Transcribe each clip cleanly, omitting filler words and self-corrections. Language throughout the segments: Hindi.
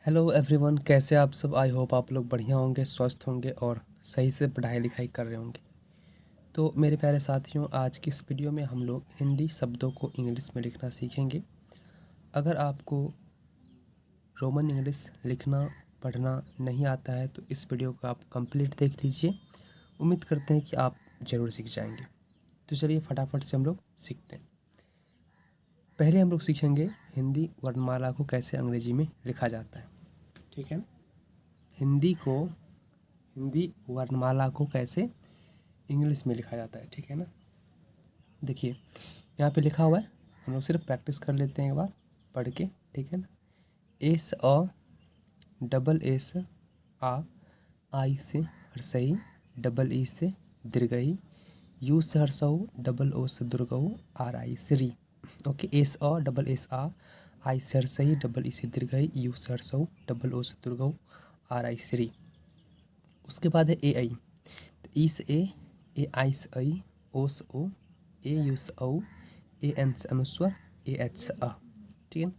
हेलो एवरीवन, कैसे आप सब। आई होप आप लोग बढ़िया होंगे, स्वस्थ होंगे और सही से पढ़ाई लिखाई कर रहे होंगे। तो मेरे प्यारे साथियों, आज की इस वीडियो में हम लोग हिंदी शब्दों को इंग्लिश में लिखना सीखेंगे। अगर आपको रोमन इंग्लिश लिखना पढ़ना नहीं आता है तो इस वीडियो को आप कंप्लीट देख लीजिए। उम्मीद करते हैं कि आप ज़रूर सीख जाएंगे। तो चलिए फटाफट से हम लोग सीखते हैं। पहले हम लोग सीखेंगे हिंदी वर्णमाला को कैसे अंग्रेजी में लिखा जाता है। ठीक है, हिंदी वर्णमाला को कैसे इंग्लिश में लिखा जाता है। ठीक है ना, देखिए यहाँ पे लिखा हुआ है, हम लोग सिर्फ प्रैक्टिस कर लेते हैं एक बार पढ़ के। ठीक है ना, एस अ डबल एस आ, आई से हर्षई, डबल ई से दीर्घई, यू से हर्षऊ, डबल ओ से दुर्गऊ, आर आई से री। Okay, S A double S आ, आई से हर्षई, डबल ई से दीर्घई, यू से हर्षऊ, डबल ओ से दुर्गऊ, आर आई से री। उसके बाद है ए आई, तो ई से ए आई से आई, ओ से ओ, ए यू से औ, ए एन से अनुस्वर, ए एच से अ। ठीक है,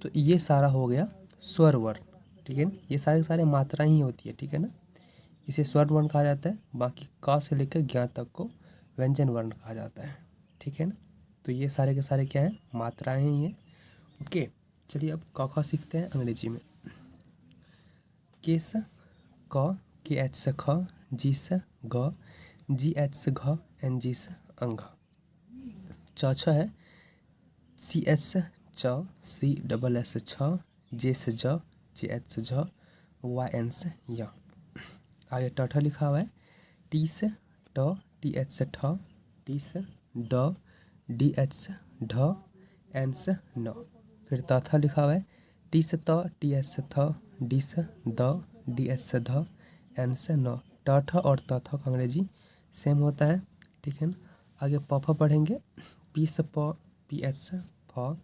तो ये सारा हो गया स्वर वर्ण। ठीक है, ये सारे सारे मात्राएं ही होती है। ठीक है ना, इसे स्वर वर्ण कहा जाता है। बाकी क से लेकर ज्ञ तक को व्यंजन वर्ण कहा जाता है। ठीक है ना, तो ये सारे के सारे क्या हैं, मात्राएं ही हैं। ओके, चलिए अब क ख सीखते हैं अंग्रेजी में। के से क, के एच से ख, जी से ग, जी एच से घ, एन जी से अंग। छ है सी एच से च, सी डबल एस से छ, जे से ज, जे एच से झ, वाई एन से य। आगे ट लिखा हुआ है, टी से ट, टी एच से ठ, टी से ड, डी एच से ढ, एन से न। फिर त लिखा हुआ है, टी से त, टी एच से थ, डी से द, डी एच से ध, एन से न। ट और त का अंग्रेजी सेम होता है। ठीक है ना, आगे प पढ़ेंगे, पी से प, पी एच से फ,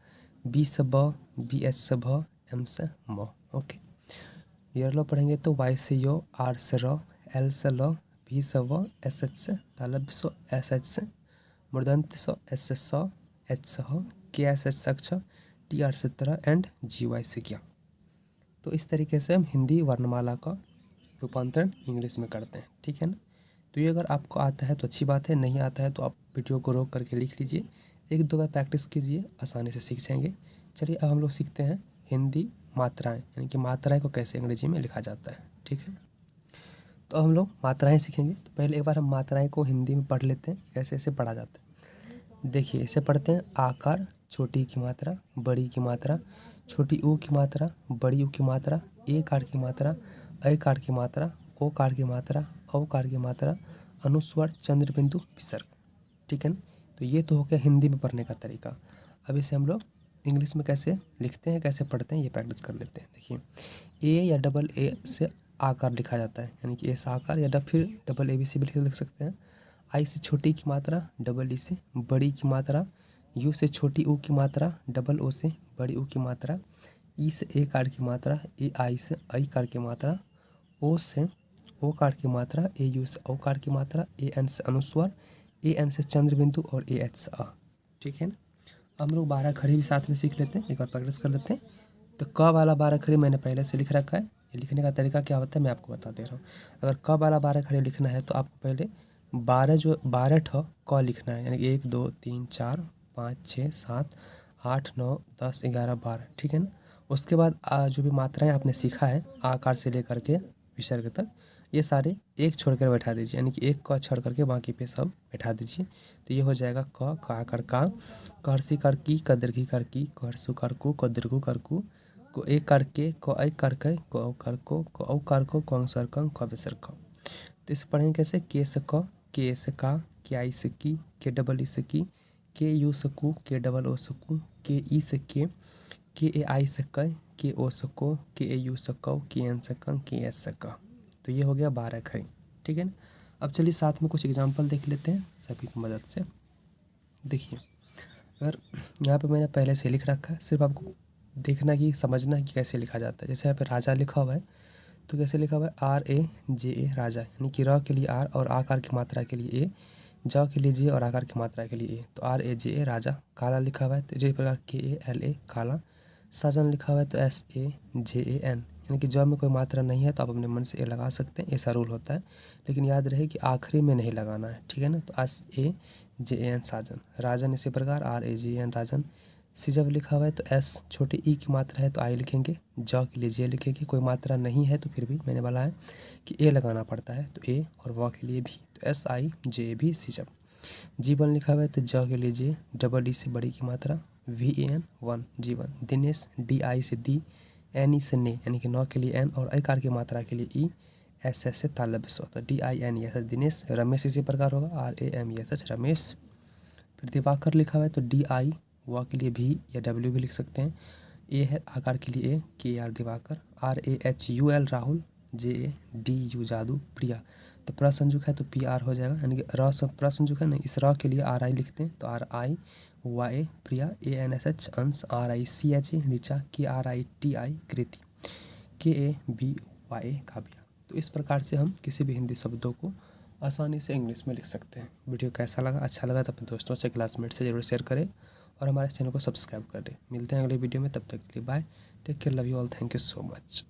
बी से ब, बी एच से भ, एम से म। ओके, यरलो पढ़ेंगे तो वाई से यो, आर से र, एल से ल, भी से व, एस एच से तालब सो, एस एच से मूर्धन्य सो, एस से स, एच से ह, के एस एच से क्ष, टी आर से तरह, एंड जी वाई से क्या। तो इस तरीके से हम हिंदी वर्णमाला का रूपांतरण इंग्लिश में करते हैं। ठीक है ना, तो ये अगर आपको आता है तो अच्छी बात है, नहीं आता है तो आप वीडियो को रोक करके लिख लीजिए, एक दो बार प्रैक्टिस कीजिए, आसानी से सीख जाएंगे। चलिए अब हम लोग सीखते हैं हिंदी मात्राएं, यानी कि मात्राएं को कैसे अंग्रेजी में लिखा जाता है। ठीक है, तो हम लोग मात्राएं सीखेंगे। तो पहले एक बार हम मात्राएं को हिंदी में पढ़ लेते हैं, कैसे ऐसे पढ़ा जाता है। देखिए इसे पढ़ते हैं, आकार छोटी की मात्रा, बड़ी की मात्रा, छोटी ऊ की मात्रा, बड़ी ऊ की मात्रा, ए कार की मात्रा, ऐ कार की मात्रा, ओ कार की मात्रा, औ कार की मात्रा, अनुस्वर, चंद्र बिंदु, विसर्ग। ठीक है ना, तो ये तो हो गया हिंदी में पढ़ने का तरीका। अब इसे हम लोग इंग्लिश में कैसे लिखते हैं, कैसे पढ़ते हैं, ये प्रैक्टिस कर लेते हैं। देखिए ए या डबल ए से आकार लिखा जाता है, यानी कि ऐसा आकार, या फिर डबल ए बी सी भी लिख सकते हैं। आई से छोटी की मात्रा, डबल ई से बड़ी की मात्रा, यू से छोटी ऊ की मात्रा, डबल ओ से बड़ी ऊ की मात्रा, ई से ए कार की मात्रा, ए आई से आई कार की मात्रा, ओ से ओ कार की मात्रा, ए यू से ओ कार की मात्रा, ए एन से अनुस्वर, ए एन से चंद्र बिंदु और ए एच से अ। ठीक है ना, हम लोग 12 खड़ी भी साथ में सीख लेते हैं, एक बार प्रैक्टिस कर लेते हैं। तो क वाला 12 खड़ी मैंने पहले से लिख रखा है। ये लिखने का तरीका क्या होता है मैं आपको बता दे रहा हूँ। अगर क वाला 12 खड़ी लिखना है तो आपको पहले 12 ठ क लिखना है, यानी 1 2 3 4 5 6 7 8 9 10 11 12। ठीक है ना, उसके बाद जो भी मात्राएं आपने सीखा है आकार से लेकर के विसर्ग तक, ये सारे एक छोड़ कर बैठा दीजिए, यानी कि एक क छोड़ करके बाकी पे सब बैठा दीजिए। तो ये हो जाएगा क आकर का, करसी कर की, कदरघी कर की, करसु कर को दीर्घु कर को एक कर के, को ऐ कर के, को औ कर को औ कर को अंसर क विसर्ग क। तो इसे पढ़ेंगे कैसे, के से क, के से का, के आई से की, के डबल ई से की, के यू से कु, के डबल ओ से कु, के ई से के ए आई से क, के ओ से को, के ए यू से कौ, के एन से क, के एस से क। तो ये हो गया 12 खड़ी। ठीक है ना, अब चलिए साथ में कुछ एग्जाम्पल देख लेते हैं सभी की मदद से। देखिए अगर यहाँ पे मैंने पहले से लिख रखा है, सिर्फ आपको देखना कि समझना कि कैसे लिखा जाता है। जैसे यहाँ पे राजा लिखा हुआ है, तो कैसे लिखा हुआ है, आर ए जे ए राजा, यानी कि र के लिए आर और आकार की मात्रा के लिए ए, ज के लिए जे और आकार की मात्रा के लिए ए, तो आर ए जे ए राजा। काला लिखा हुआ है तो इसी प्रकार के ए एल ए काला। साजन लिखा हुआ है तो S A J A N, यानी कि ज में कोई मात्रा नहीं है तो आप अपने मन से ए लगा सकते हैं, ऐसा रूल होता है। लेकिन याद रहे कि आखिरी में नहीं लगाना है, ठीक है ना। तो SAJAN साजन, राजन इसी प्रकार RAJAN राजन। सी जब लिखा हुआ है तो S छोटे ई की मात्रा है तो आई लिखेंगे, ज के लिए जे लिखेंगे, कोई मात्रा नहीं है तो फिर भी मैंने बोला है कि ए लगाना पड़ता है तो ए, और व के लिए भी तो SIJAB सी जब। जीवन लिखा हुआ है तो ज के लिए जे, डबल ई से बड़ी की मात्रा, VAN 1 जीवन। दिनेश DI से दी, NE से ने यानी कि नौ के लिए N, और ऐकार की मात्रा के लिए ई, SS से तालव्य स्व तो DINESS दिनेश। रमेश इसी प्रकार होगा RAMESH रमेश। फिर दिवाकर लिखा हुआ है तो DI, व के लिए भी या W भी लिख सकते हैं। ए है आकार के लिए ए, KR Diwakar. RAHUL Rahul, JADU जादू प्रिया। तो प्रसंजुक है तो PR हो जाएगा, यानी कि प्रसंजुक है ना, इस र के लिए RI लिखते हैं तो RIYA प्रिया। ANSH अंश, RICHA ऋचा, KRITI कृति, KABYA काव्या। तो इस प्रकार से हम किसी भी हिंदी शब्दों को आसानी से इंग्लिश में लिख सकते हैं। वीडियो कैसा लगा, अच्छा लगा तो अपने दोस्तों से, क्लासमेट से जरूर शेयर करें और हमारे चैनल को सब्सक्राइब करें। मिलते हैं अगले वीडियो में, तब तक के लिए bye, take care, love you all, thank you so much.